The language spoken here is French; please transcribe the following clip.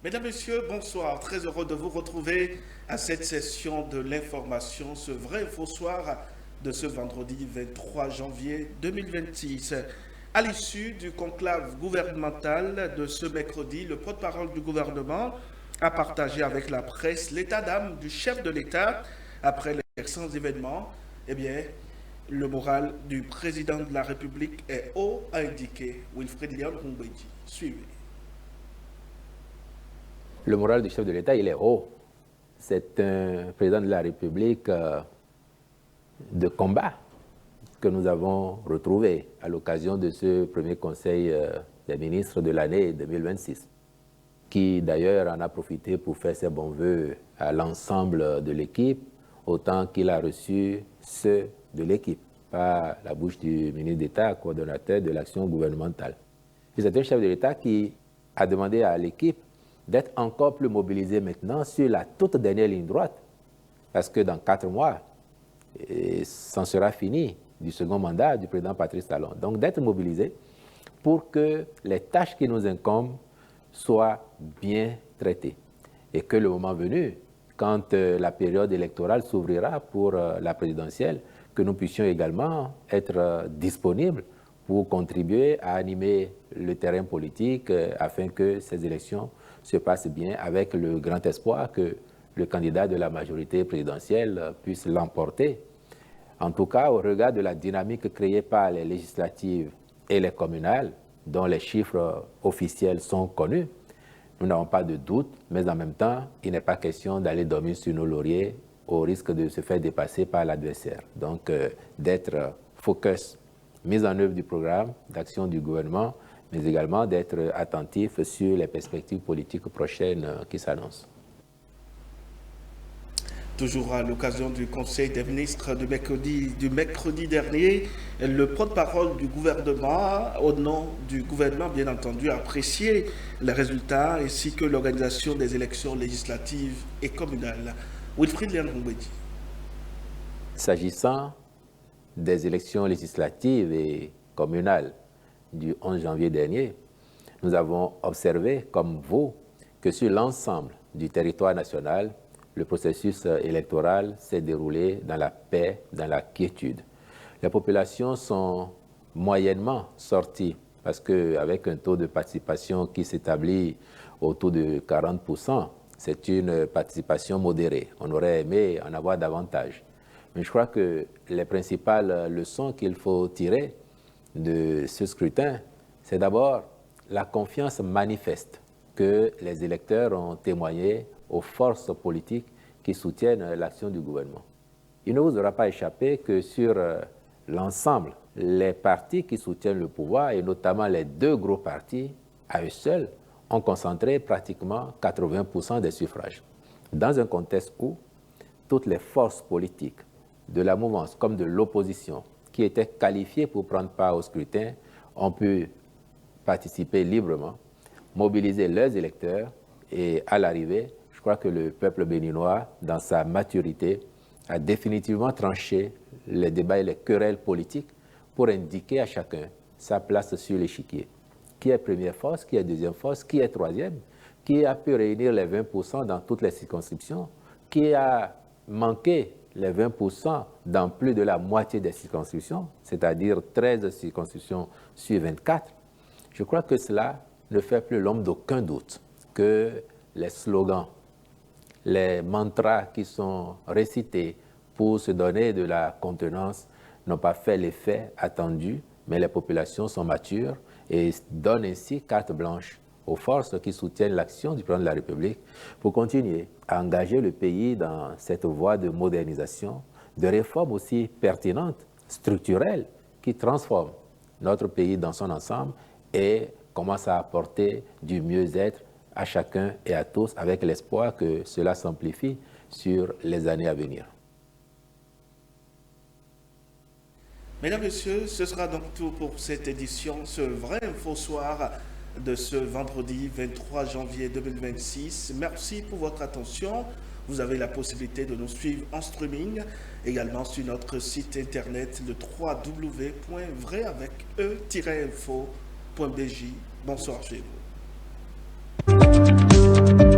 Mesdames, Messieurs, bonsoir. Très heureux de vous retrouver à cette session de l'information, ce vrai faux soir de ce vendredi 23 janvier 2026. À l'issue du conclave gouvernemental de ce mercredi, le porte-parole du gouvernement a partagé avec la presse l'état d'âme du chef de l'État après les récents événements. Eh bien, le moral du président de la République est haut, a indiqué Wilfried Léon Rumbedji. Suivez. Le moral du chef de l'État, il est haut. C'est un président de la République de combat que nous avons retrouvé à l'occasion de ce premier conseil des ministres de l'année 2026, qui d'ailleurs en a profité pour faire ses bons voeux à l'ensemble de l'équipe, autant qu'il a reçu ceux de l'équipe, par la bouche du ministre d'État, coordonnateur de l'action gouvernementale. Et c'est un chef de l'État qui a demandé à l'équipe d'être encore plus mobilisé maintenant sur la toute dernière ligne droite, parce que dans 4 mois, c'en sera fini du second mandat du président Patrice Talon. Donc d'être mobilisé pour que les tâches qui nous incombent soient bien traitées et que le moment venu, quand la période électorale s'ouvrira pour la présidentielle, que nous puissions également être disponibles pour contribuer à animer le terrain politique afin que ces élections se passe bien, avec le grand espoir que le candidat de la majorité présidentielle puisse l'emporter. En tout cas, au regard de la dynamique créée par les législatives et les communales, dont les chiffres officiels sont connus, nous n'avons pas de doute, mais en même temps, il n'est pas question d'aller dormir sur nos lauriers au risque de se faire dépasser par l'adversaire. Donc, d'être focus, mise en œuvre du programme d'action du gouvernement, mais également d'être attentif sur les perspectives politiques prochaines qui s'annoncent. Toujours à l'occasion du Conseil des ministres du mercredi dernier, le porte-parole du gouvernement, au nom du gouvernement bien entendu, a apprécié les résultats ainsi que l'organisation des élections législatives et communales. Wilfried Léon Rumbedji. S'agissant des élections législatives et communales du 11 janvier dernier, nous avons observé, comme vous, que sur l'ensemble du territoire national, le processus électoral s'est déroulé dans la paix, dans la quiétude. Les populations sont moyennement sorties parce qu'avec un taux de participation qui s'établit autour de 40%, c'est une participation modérée. On aurait aimé en avoir davantage. Mais je crois que les principales leçons qu'il faut tirer de ce scrutin, c'est d'abord la confiance manifeste que les électeurs ont témoigné aux forces politiques qui soutiennent l'action du gouvernement. Il ne vous aura pas échappé que sur l'ensemble, les partis qui soutiennent le pouvoir, et notamment les 2 gros partis, à eux seuls, ont concentré pratiquement 80% des suffrages. Dans un contexte où toutes les forces politiques, de la mouvance comme de l'opposition, qui étaient qualifiées pour prendre part au scrutin, ont pu participer librement, mobiliser leurs électeurs et à l'arrivée, je crois que le peuple béninois, dans sa maturité, a définitivement tranché les débats et les querelles politiques pour indiquer à chacun sa place sur l'échiquier. Qui est première force, qui est deuxième force, qui est troisième, qui a pu réunir les 20% dans toutes les circonscriptions, qui a manqué les 20% dans plus de la moitié des circonscriptions, c'est-à-dire 13 circonscriptions sur 24, je crois que cela ne fait plus l'ombre d'aucun doute que les slogans, les mantras qui sont récités pour se donner de la contenance n'ont pas fait l'effet attendu, mais les populations sont matures et donnent ainsi carte blanche aux forces qui soutiennent l'action du président de la République pour continuer à engager le pays dans cette voie de modernisation, de réformes aussi pertinentes, structurelles, qui transforment notre pays dans son ensemble et commencent à apporter du mieux-être à chacun et à tous, avec l'espoir que cela s'amplifie sur les années à venir. Mesdames, Messieurs, ce sera donc tout pour cette édition, ce vrai info soir de ce vendredi 23 janvier 2026. Merci pour votre attention. Vous avez la possibilité de nous suivre en streaming, également sur notre site internet, le www.vraiavece-info.bj. Bonsoir chez vous.